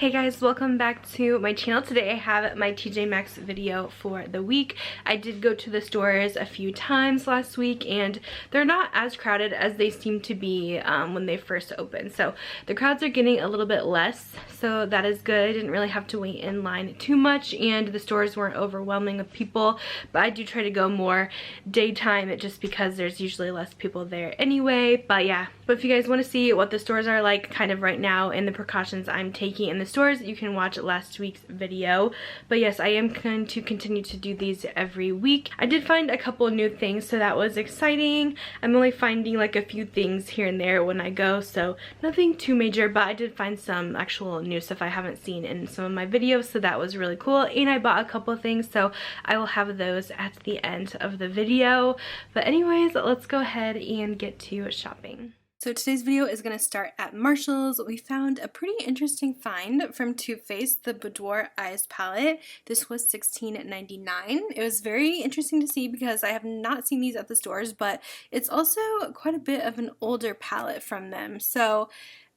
Hey guys, welcome back to my channel. Today I have my TJ Maxx video for the week. I did go to the stores a few times last week and they're not as crowded as they seem to be when they first opened. So the crowds are getting a little bit less, so that is good. I didn't really have to wait in line too much and the stores weren't overwhelming with people, but I do try to go more daytime just because there's usually less people there anyway. But yeah, but if you guys want to see what the stores are like kind of right now and the precautions I'm taking in the stores, you can watch last week's video. But yes, I am going to continue to do these every week. I did find a couple new things, so that was exciting. I'm only finding like a few things here and there when I go, so nothing too major, but I did find some actual new stuff I haven't seen in some of my videos, so that was really cool. And I bought a couple things, so I will have those at the end of the video. But anyways, let's go ahead and get to shopping. So today's video is going to start at Marshall's. We found a pretty interesting find from Too Faced, the Boudoir Eyes palette. This was $16.99. It was very interesting to see because I have not seen these at the stores, but it's also quite a bit of an older palette from them. So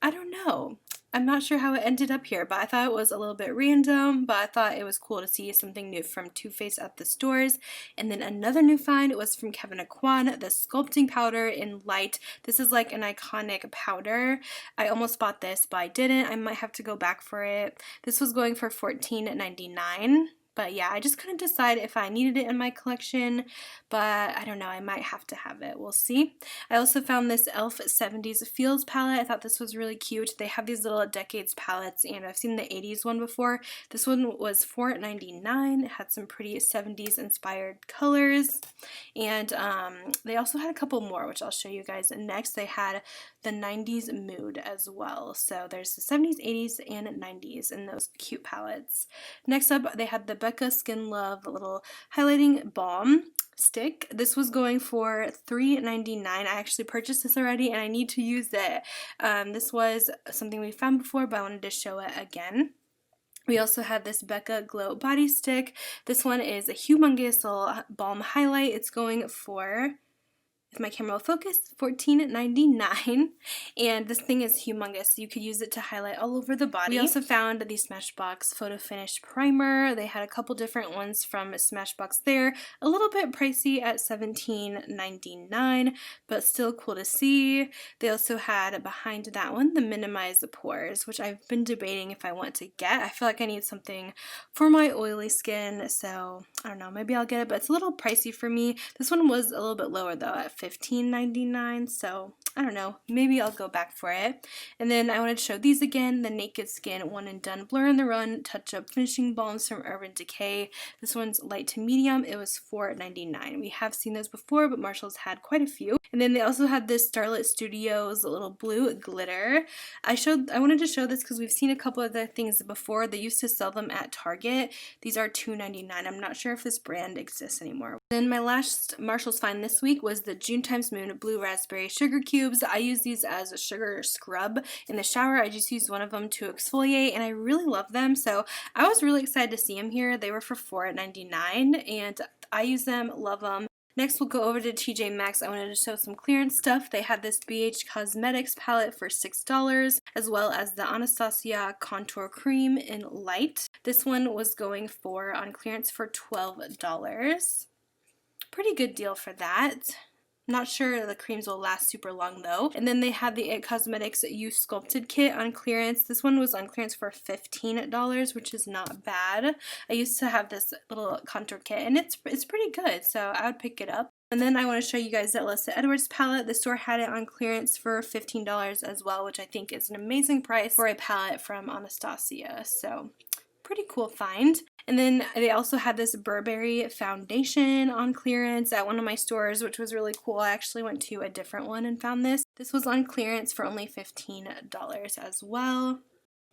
I don't know. I'm not sure how it ended up here, but I thought it was a little bit random, but I thought it was cool to see something new from Too Faced at the stores. And then another new find was from Kevyn Aucoin, the Sculpting Powder in Light. This is like an iconic powder. I almost bought this, but I didn't. I might have to go back for it. This was going for $14.99. But yeah, I just couldn't decide if I needed it in my collection, but I don't know, I might have to have it. We'll see. I also found this e.l.f. 70s Feels palette. I thought this was really cute. They have these little decades palettes, and I've seen the 80s one before. This one was $4.99. It had some pretty 70s inspired colors, and they also had a couple more, which I'll show you guys next. They had the 90s mood as well. So there's the 70s, 80s, and 90s in those cute palettes. Next up, they had the Becca Skin Love little highlighting balm stick. This was going for $3.99. I actually purchased this already and I need to use it. This was something we found before, but I wanted to show it again. We also had this Becca Glow Body Stick. This one is a humongous little balm highlight. It's going for, if my camera will focus, $14.99, and this thing is humongous, so you could use it to highlight all over the body. We also found the Smashbox Photo Finish Primer. They had a couple different ones from Smashbox there, a little bit pricey at $17.99, but still cool to see. They also had behind that one the Minimize the Pores, which I've been debating if I want to get. I feel like I need something for my oily skin, so I don't know, maybe I'll get it, but it's a little pricey for me. This one was a little bit lower though, at $15.99, so I don't know, maybe I'll go back for it. And then I wanted to show these again, the Naked Skin One and Done Blur in the Run Touch Up Finishing Balms from Urban Decay. This one's light to medium. It was $4.99. We have seen those before, but Marshall's had quite a few. And then they also had this Starlit Studios little blue glitter. I wanted to show this because we've seen a couple of the things before. They used to sell them at Target. These are $2.99. I'm not sure if this brand exists anymore. Then my last Marshall's find this week was the June Times Moon Blue Raspberry Sugar Cubes. I use these as a sugar scrub in the shower. I just used one of them to exfoliate and I really love them, so I was really excited to see them here. They were for $4.99 and I use them, love them. Next, we'll go over to TJ Maxx. I wanted to show some clearance stuff. They had this BH Cosmetics palette for $6, as well as the Anastacio Contour Cream in Light. This one was going for, on clearance, for $12. Pretty good deal for that. Not sure the creams will last super long though. And then they had the It Cosmetics You Sculpted Kit on clearance. This one was on clearance for $15, which is not bad. I used to have this little contour kit and it's pretty good, so I would pick it up. And then I want to show you guys the Alyssa Edwards palette. The store had it on clearance for $15 as well, which I think is an amazing price for a palette from Anastacio. So pretty cool find. And then they also had this Burberry Foundation on clearance at one of my stores, which was really cool. I actually went to a different one and found this. This was on clearance for only $15 as well.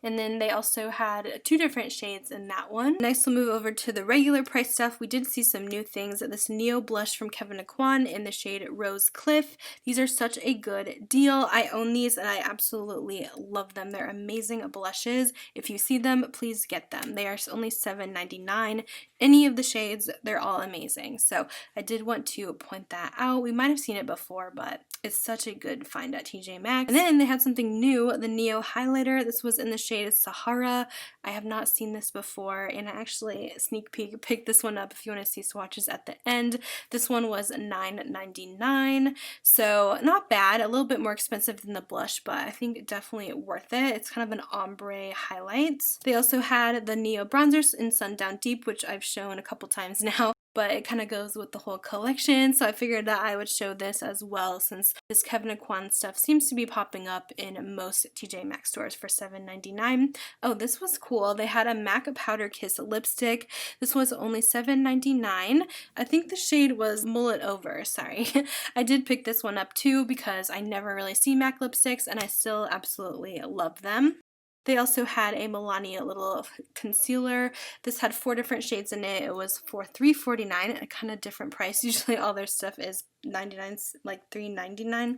And then they also had two different shades in that one. Next, we'll move over to the regular price stuff. We did see some new things. This Neo blush from Kevyn Aucoin in the shade Rose Cliff. These are such a good deal. I own these and I absolutely love them. They're amazing blushes. If you see them, please get them. They are only $7.99. Any of the shades, they're all amazing. So I did want to point that out. We might have seen it before, but it's such a good find at TJ Maxx. And then they had something new, the Neo highlighter. This was in the shade shade is Sahara. I have not seen this before, and I actually sneak peek picked this one up if you want to see swatches at the end. This one was $9.99, so not bad. A little bit more expensive than the blush, but I think definitely worth it. It's kind of an ombre highlight. They also had the Neo bronzers in Sundown Deep, which I've shown a couple times now, but it kind of goes with the whole collection, so I figured that I would show this as well, since this Kevyn Aucoin stuff seems to be popping up in most TJ Maxx stores for $7.99. Oh, this was cool. They had a Maca Powder Kiss lipstick. This was only $7.99. I think the shade was Mullet Over, sorry. I did pick this one up too because I never really see MAC lipsticks and I still absolutely love them. They also had a Milani little concealer. This had 4 different shades in it. It was for $3.49, a kind of different price. Usually all their stuff is 99, like $3.99.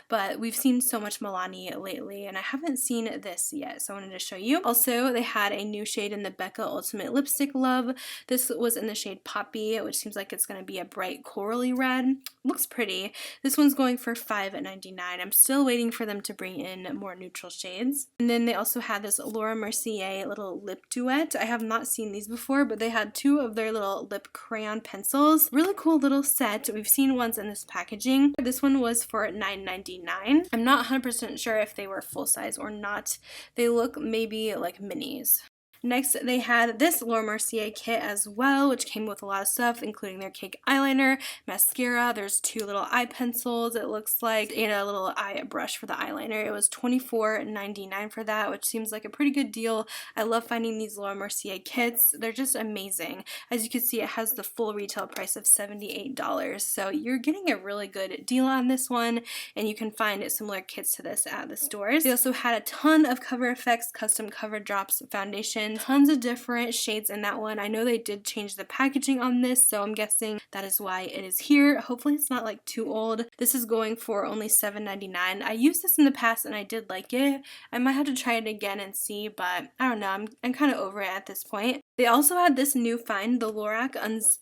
But we've seen so much Milani lately, and I haven't seen this yet, so I wanted to show you. Also, they had a new shade in the Becca Ultimate Lipstick Love. This was in the shade Poppy, which seems like it's going to be a bright corally red. Looks pretty. This one's going for $5.99. I'm still waiting for them to bring in more neutral shades. And then they also had this Laura Mercier little lip duet. I have not seen these before, but they had 2 of their little lip crayon pencils. Really cool little set. We've seen ones in this packaging. This one was for $9.99. I'm not 100% sure if they were full size or not. They look maybe like minis. Next, they had this Laura Mercier kit as well, which came with a lot of stuff, including their cake eyeliner, mascara. There's 2 little eye pencils, it looks like, and a little eye brush for the eyeliner. It was $24.99 for that, which seems like a pretty good deal. I love finding these Laura Mercier kits. They're just amazing. As you can see, it has the full retail price of $78, so you're getting a really good deal on this one, and you can find similar kits to this at the stores. They also had a ton of Cover FX custom cover drops foundation. Tons of different shades in that one. I know they did change the packaging on this, so I'm guessing that is why it is here. Hopefully it's not like too old. This is going for only $7.99. I used this in the past and I did like it. I might have to try it again and see, but I don't know. I'm kind of over it at this point. They also had this new find, the Lorac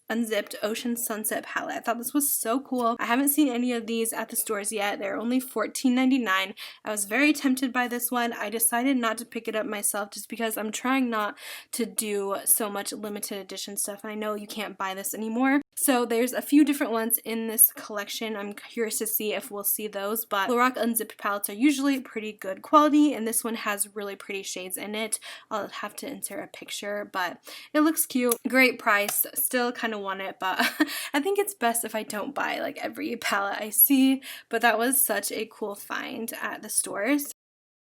Unzipped Ocean Sunset palette. I thought this was so cool. I haven't seen any of these at the stores yet. They're only $14.99. I was very tempted by this one. I decided not to pick it up myself just because I'm trying not to do so much limited edition stuff, and I know you can't buy this anymore. So there's a few different ones in this collection. I'm curious to see if we'll see those, but Lorac Unzipped palettes are usually pretty good quality, and this one has really pretty shades in it. I'll have to insert a picture, but it looks cute. Great price. Still kind of want it, but I think it's best if I don't buy like every palette I see, but that was such a cool find at the stores.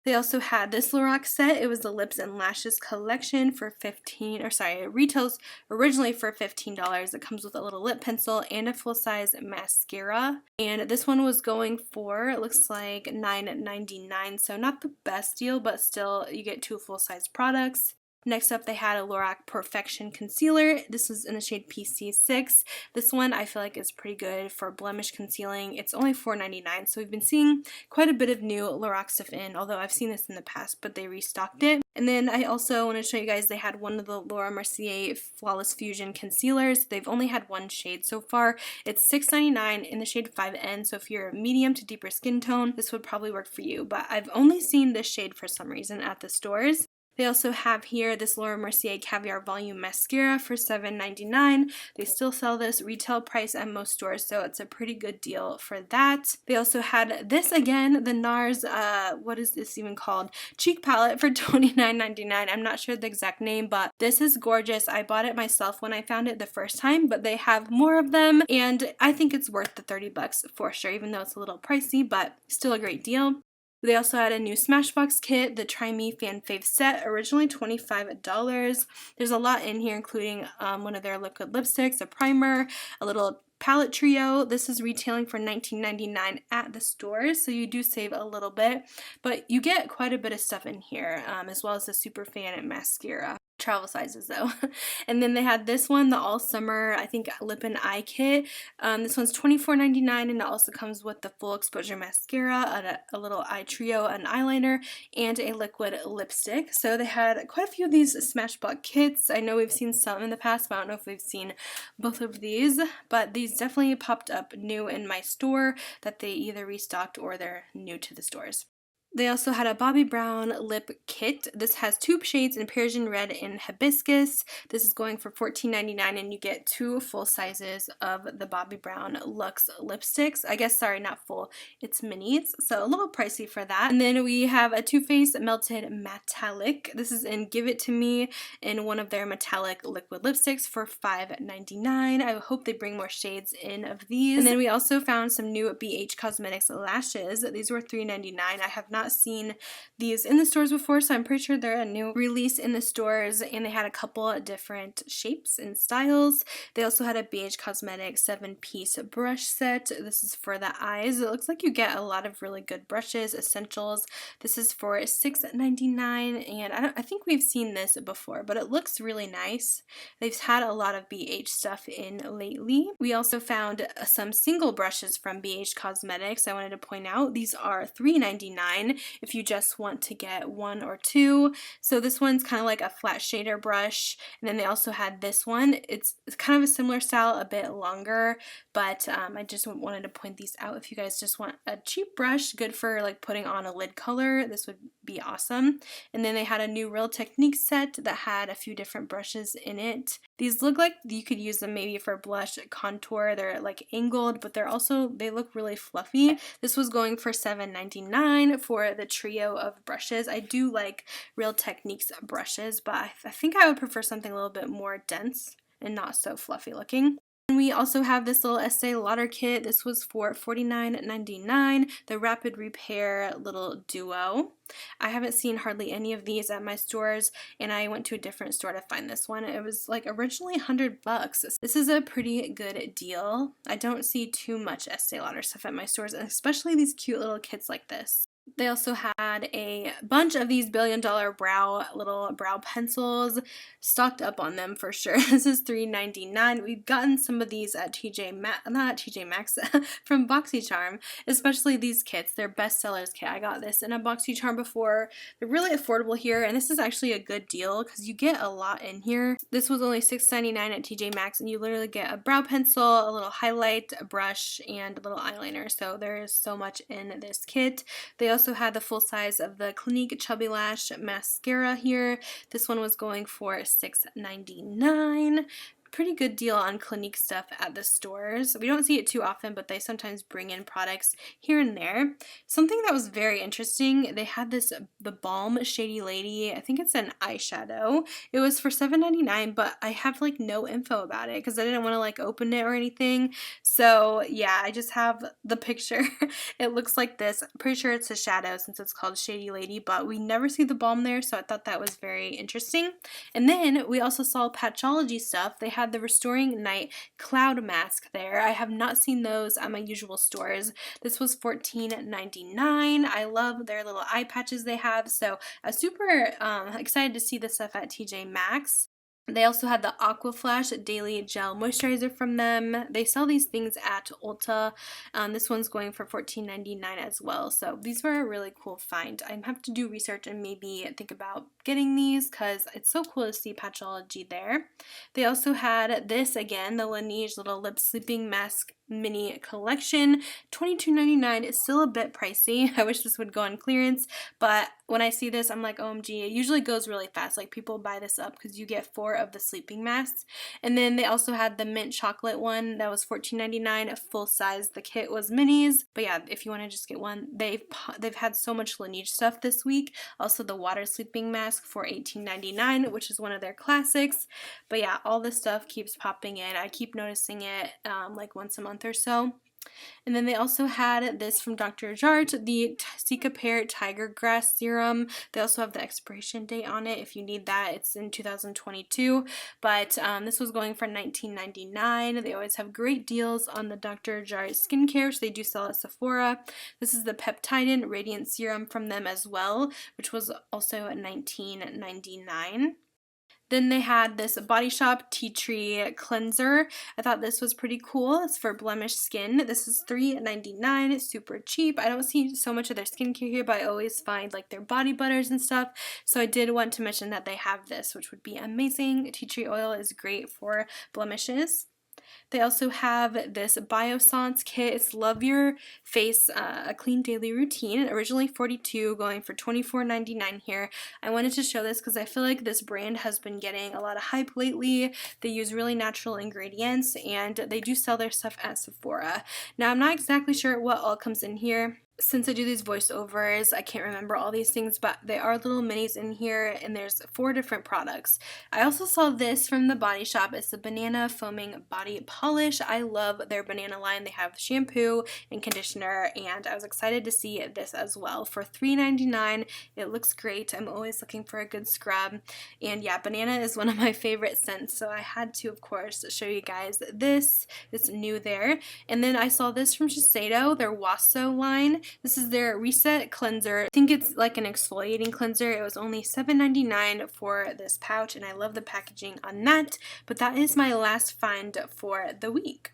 They also had this Lorac set. It was the Lips and Lashes collection for it retails originally for $15. It comes with a little lip pencil and a full-size mascara. And this one was going for, it looks like $9.99, so not the best deal, but still you get 2 full-size products. Next up, they had a Lorac Perfection Concealer. This is in the shade PC6. This one I feel like is pretty good for blemish concealing. It's only $4.99, so we've been seeing quite a bit of new Lorac stuff in, although I've seen this in the past, but they restocked it. And then I also want to show you guys, they had one of the Laura Mercier Flawless Fusion Concealers. They've only had 1 shade so far. It's $6.99 in the shade 5N, so if you're a medium to deeper skin tone, this would probably work for you, but I've only seen this shade for some reason at the stores. They also have here this Laura Mercier Caviar Volume Mascara for $7.99. They still sell this retail price at most stores, so it's a pretty good deal for that. They also had this again, the NARS, what is this even called? Cheek Palette for $29.99. I'm not sure the exact name, but this is gorgeous. I bought it myself when I found it the first time, but they have more of them, and I think it's worth the $30 for sure, even though it's a little pricey, but still a great deal. They also had a new Smashbox kit, the Try Me Fan Fave set, originally $25. There's a lot in here, including one of their liquid lipsticks, a primer, a little palette trio. This is retailing for $19.99 at the stores, so you do save a little bit, but you get quite a bit of stuff in here, as well as the Super Fan Mascara. Travel sizes though. And then they had this one, the All Summer, I think, Lip and Eye Kit. This one's $24.99, and it also comes with the Full Exposure Mascara, a little eye trio, an eyeliner, and a liquid lipstick. So they had quite a few of these Smashbox kits. I know we've seen some in the past, but I don't know if we've seen both of these, but these definitely popped up new in my store that they either restocked or they're new to the stores. They also had a Bobbi Brown Lip Kit. This has 2 shades in Persian Red and Hibiscus. This is going for $14.99, and you get 2 full sizes of the Bobbi Brown Luxe lipsticks. I guess, sorry, not full, it's minis, so a little pricey for that. And then we have a Too Faced Melted Metallic. This is in Give It To Me in one of their metallic liquid lipsticks for $5.99. I hope they bring more shades in of these. And then we also found some new BH Cosmetics lashes. These were $3.99. I have not seen these in the stores before, so I'm pretty sure they're a new release in the stores, and they had a couple of different shapes and styles. They also had a BH Cosmetics 7-piece brush set. This is for the eyes. It looks like you get a lot of really good brushes, essentials. This is for $6.99, and I think we've seen this before, but it looks really nice. They've had a lot of BH stuff in lately. We also found some single brushes from BH Cosmetics. I wanted to point out these are $3.99 if you just want to get 1 or 2. So this one's kind of like a flat shader brush, and then they also had this one. It's kind of a similar style, a bit longer, but I just wanted to point these out. If you guys just want a cheap brush, good for like putting on a lid color, this would be awesome. And then they had a new Real Technique set that had a few different brushes in it. These look like you could use them maybe for blush contour. They're like angled, but they look really fluffy. This was going for $7.99 for the trio of brushes. I do like Real Techniques brushes, but I think I would prefer something a little bit more dense and not so fluffy looking. And we also have this little Estee Lauder kit. This was for $49.99, the Rapid Repair little duo. I haven't seen hardly any of these at my stores, and I went to a different store to find this one. It was like originally $100. This is a pretty good deal. I don't see too much Estee Lauder stuff at my stores, and especially these cute little kits like this. They also had a bunch of these $1 billion little brow pencils stocked up on them for sure. This is $3.99. We've gotten some of these at not TJ Maxx, from BoxyCharm, especially these kits. They're bestsellers kit. I got this in a BoxyCharm before. They're really affordable here, and this is actually a good deal because you get a lot in here. This was only $6.99 at TJ Maxx, and you literally get a brow pencil, a little highlight, a brush, and a little eyeliner. So there is so much in this kit. They also had the full size of the Clinique Chubby Lash mascara here. This one was going for $6.99. Pretty good deal on Clinique stuff at the stores. We don't see it too often, but they sometimes bring in products here and there. Something that was very interesting, they had the Balm Shady Lady, I think it's an eyeshadow. It was for $7.99, but I have like no info about it because I didn't want to like open it or anything. So yeah, I just have the picture. It looks like this. I'm pretty sure it's a shadow since it's called Shady Lady, but we never see the balm there, so I thought that was very interesting. And then we also saw Patchology stuff. They had the Restoring Night Cloud Mask there. I have not seen those at my usual stores. This was $14.99. I love their little eye patches they have, so I was super excited to see this stuff at TJ Maxx. They also had the Aqua Flash Daily Gel Moisturizer from them. They sell these things at Ulta. This one's going for $14.99 as well. So these were a really cool find. I have to do research and maybe think about getting these because it's so cool to see Patchology there. They also had this again, the Laneige Little Lip Sleeping Mask Mini Collection. $22.99 is still a bit pricey. I wish this would go on clearance, but when I see this, I'm like, OMG, it usually goes really fast. Like, people buy this up because you get 4 of the sleeping masks. And then they also had the mint chocolate one that was $14.99, full size. The kit was minis. But yeah, if you want to just get one, they've had so much Laneige stuff this week. Also the water sleeping mask for $18.99, which is one of their classics. But yeah, all this stuff keeps popping in. I keep noticing it like once a month or so. And then they also had this from Dr. Jart, the Cicapair Tiger Grass Serum. They also have the expiration date on it. If you need that, it's in 2022. But this was going for $19.99. They always have great deals on the Dr. Jart skincare, which they do sell at Sephora. This is the Peptidin Radiant Serum from them as well, which was also at $19.99. Then they had this Body Shop Tea Tree Cleanser. I thought this was pretty cool. It's for blemished skin. This is $3.99. It's super cheap. I don't see so much of their skincare here, but I always find like their body butters and stuff. So I did want to mention that they have this, which would be amazing. Tea tree oil is great for blemishes. They also have this Biossance kit. It's Love Your Face, a clean daily routine. Originally $42, going for $24.99 here. I wanted to show this because I feel like this brand has been getting a lot of hype lately. They use really natural ingredients, and they do sell their stuff at Sephora. Now, I'm not exactly sure what all comes in here. Since I do these voiceovers, I can't remember all these things, but they are little minis in here, and there's 4 different products. I also saw this from the Body Shop. It's the Banana Foaming Body Polish. I love their banana line. They have shampoo and conditioner, and I was excited to see this as well. For $3.99, it looks great. I'm always looking for a good scrub, and yeah, banana is one of my favorite scents, so I had to, of course, show you guys this. It's new there. And then I saw this from Shiseido, their Waso line. This is their Reset Cleanser. I think it's like an exfoliating cleanser. It was only $7.99 for this pouch, and I love the packaging on that. But that is my last find for the week.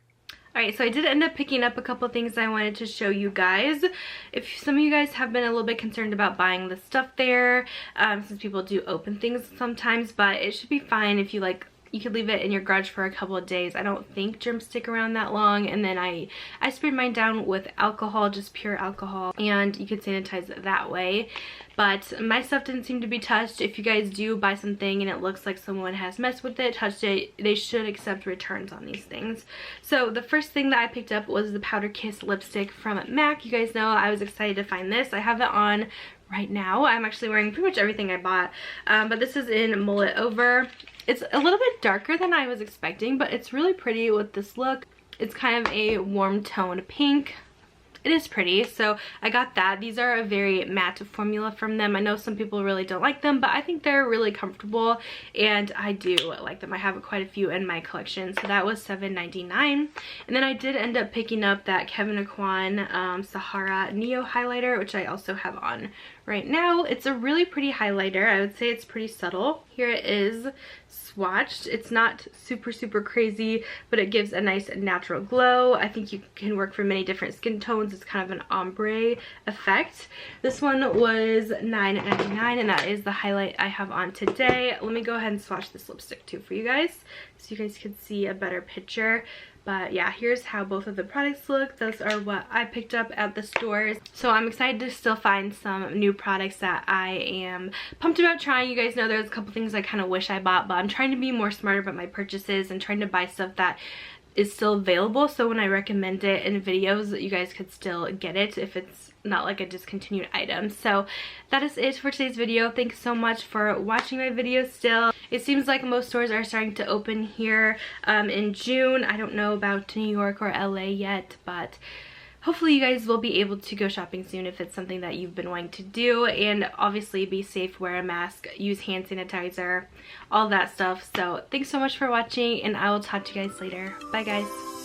Alright, so I did end up picking up a couple things I wanted to show you guys. If some of you guys have been a little bit concerned about buying the stuff there, since people do open things sometimes, but it should be fine if you you could leave it in your garage for a couple of days. I don't think germs stick around that long. And then I sprayed mine down with alcohol, just pure alcohol, and you could sanitize it that way. But my stuff didn't seem to be touched. If you guys do buy something and it looks like someone has messed with it, touched it, they should accept returns on these things. So the first thing that I picked up was the Powder Kiss lipstick from MAC. You guys know I was excited to find this. I have it on right now. I'm actually wearing pretty much everything I bought. But this is in Mullet Over. It's a little bit darker than I was expecting, but it's really pretty with this look. It's kind of a warm toned pink. It is pretty, so I got that. These are a very matte formula from them. I know some people really don't like them, but I think they're really comfortable, and I do like them. I have quite a few in my collection, so that was $7.99. And then I did end up picking up that Kevyn Aucoin Sahara Neo highlighter, which I also have on right now. It's a really pretty highlighter. I would say it's pretty subtle. Here it is swatched. It's not super crazy, but it gives a nice natural glow. I think you can work for many different skin tones. It's kind of an ombre effect. This one was $9.99, and that is the highlight I have on today. Let me go ahead and swatch this lipstick too for you guys so you guys can see a better picture. But yeah, here's how both of the products look. Those are what I picked up at the stores. So I'm excited to still find some new products that I am pumped about trying. You guys know there's a couple things I kind of wish I bought, but I'm trying to be more smarter about my purchases and trying to buy stuff that is still available, so when I recommend it in videos, you guys could still get it if it's not like a discontinued item. So that is it for today's video. Thanks so much for watching my video still. It seems like most stores are starting to open here in June. I don't know about New York or LA yet, but hopefully you guys will be able to go shopping soon if it's something that you've been wanting to do. And obviously be safe, wear a mask, use hand sanitizer, all that stuff. So thanks so much for watching, and I will talk to you guys later. Bye guys.